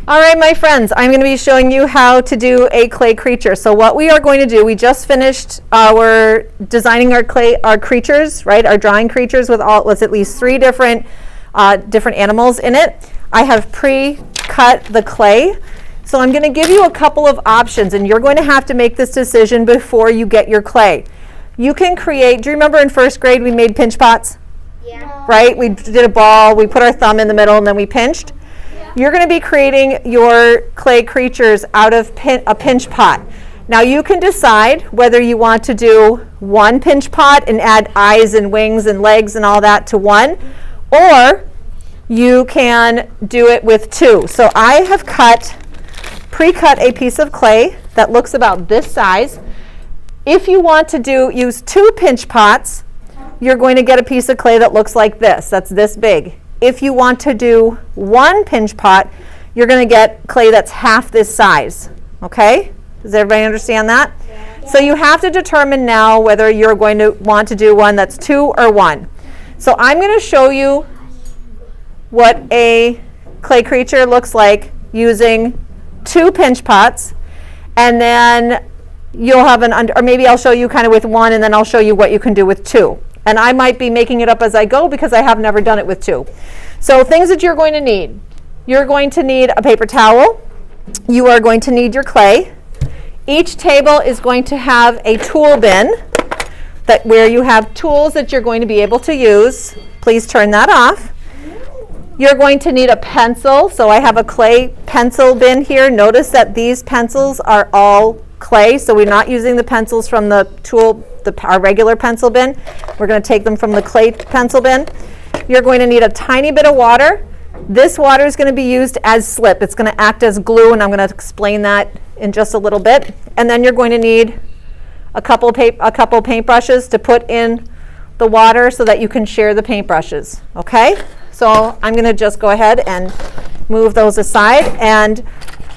All right, my friends, I'm going to be showing you how to do a clay creature. So what we are going to do, we just finished our designing our creatures, right? Our drawing creatures with at least 3 different animals in it. I have pre-cut the clay. So I'm going to give you a couple of options, and you're going to have to make this decision before you get your clay. You can create, do you remember in first grade we made pinch pots? Yeah. Right? We did a ball, we put our thumb in the middle, and then we pinched. You're going to be creating your clay creatures out of a pinch pot. Now you can decide whether you want to do 1 pinch pot and add eyes and wings and legs and all that to 1, or you can do it with 2. So I have pre-cut a piece of clay that looks about this size. If you want to use 2 pinch pots, you're going to get a piece of clay that looks like this. That's this big. If you want to do 1 pinch pot, you're going to get clay that's half this size. Okay? Does everybody understand that? Yeah. So you have to determine now whether you're going to want to do one that's 2 or 1. So I'm going to show you what a clay creature looks like using 2 pinch pots, and then you'll have or maybe I'll show you kind of with 1, and then I'll show you what you can do with 2. And I might be making it up as I go because I have never done it with 2. So things that you're going to need. You're going to need a paper towel. You are going to need your clay. Each table is going to have a tool bin where you have tools that you're going to be able to use. Please turn that off. You're going to need a pencil. So I have a clay pencil bin here. Notice that these pencils are all clay, so we're not using the pencils from the our regular pencil bin. We're going to take them from the clay pencil bin. You're going to need a tiny bit of water. This water is going to be used as slip. It's going to act as glue, and I'm going to explain that in just a little bit. And then you're going to need a couple paintbrushes to put in the water so that you can share the paintbrushes. Okay? So I'm going to just go ahead and move those aside. And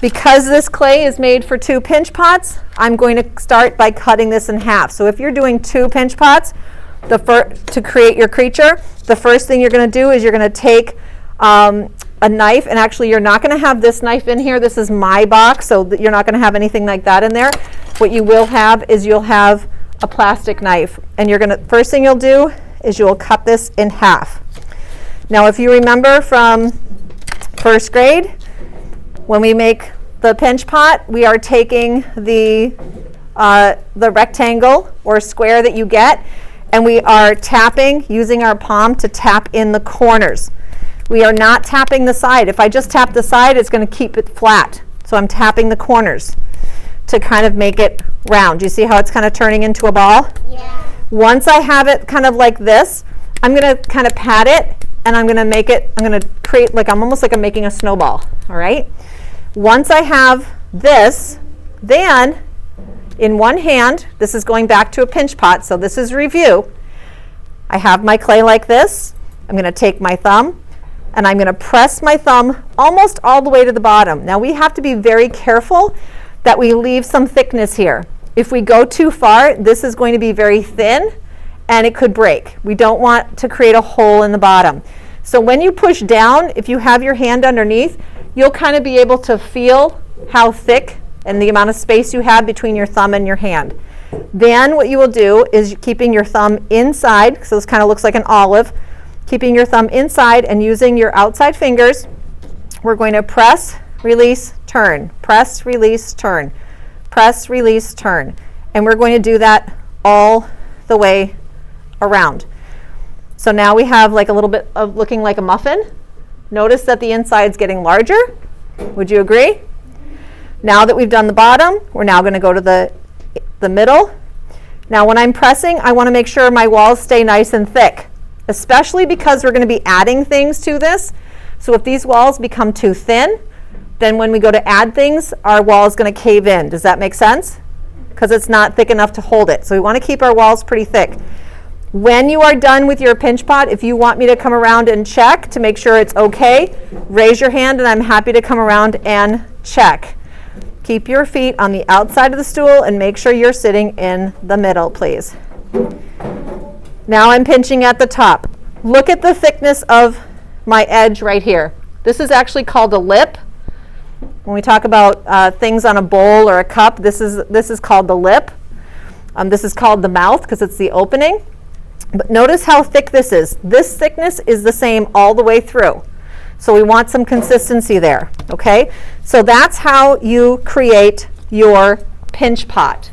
because this clay is made for 2 pinch pots, I'm going to start by cutting this in half. So if you're doing 2 pinch pots to create your creature, the first thing you're going to do is you're going to take a knife, and actually you're not going to have this knife in here. This is my box, so you're not going to have anything like that in there. What you will have is you'll have a plastic knife, and first thing you'll do is you'll cut this in half. Now if you remember from first grade, when we make the pinch pot, we are taking the rectangle or square that you get, and we are using our palm to tap in the corners. We are not tapping the side. If I just tap the side, it's going to keep it flat. So I'm tapping the corners to kind of make it round. Do you see how it's kind of turning into a ball? Yeah. Once I have it kind of like this, I'm going to kind of pat it, and I'm going to create I'm almost like I'm making a snowball. All right? Once I have this, then in one hand, this is going back to a pinch pot, so this is review. I have my clay like this. I'm going to take my thumb, and I'm going to press my thumb almost all the way to the bottom. Now we have to be very careful that we leave some thickness here. If we go too far, this is going to be very thin, and it could break. We don't want to create a hole in the bottom. So when you push down, if you have your hand underneath, you'll kind of be able to feel how thick and the amount of space you have between your thumb and your hand. Then what you will do is keeping your thumb inside, so this kind of looks like an olive, keeping your thumb inside and using your outside fingers, we're going to press, release, turn, press, release, turn, press, release, turn. And we're going to do that all the way around. So now we have like a little bit of looking like a muffin. Notice that the inside's getting larger. Would you agree? Now that we've done the bottom, we're now going to go to the middle. Now when I'm pressing, I want to make sure my walls stay nice and thick, especially because we're going to be adding things to this. So if these walls become too thin, then when we go to add things, our wall is going to cave in. Does that make sense? Because it's not thick enough to hold it. So we want to keep our walls pretty thick. When you are done with your pinch pot, if you want me to come around and check to make sure it's okay, raise your hand and I'm happy to come around and check. Keep your feet on the outside of the stool and make sure you're sitting in the middle, please. Now I'm pinching at the top. Look at the thickness of my edge right here. This is actually called a lip. When we talk about things on a bowl or a cup, this is called the lip. This is called the mouth because it's the opening. But notice how thick this is. This thickness is the same all the way through. So we want some consistency there, okay? So that's how you create your pinch pot.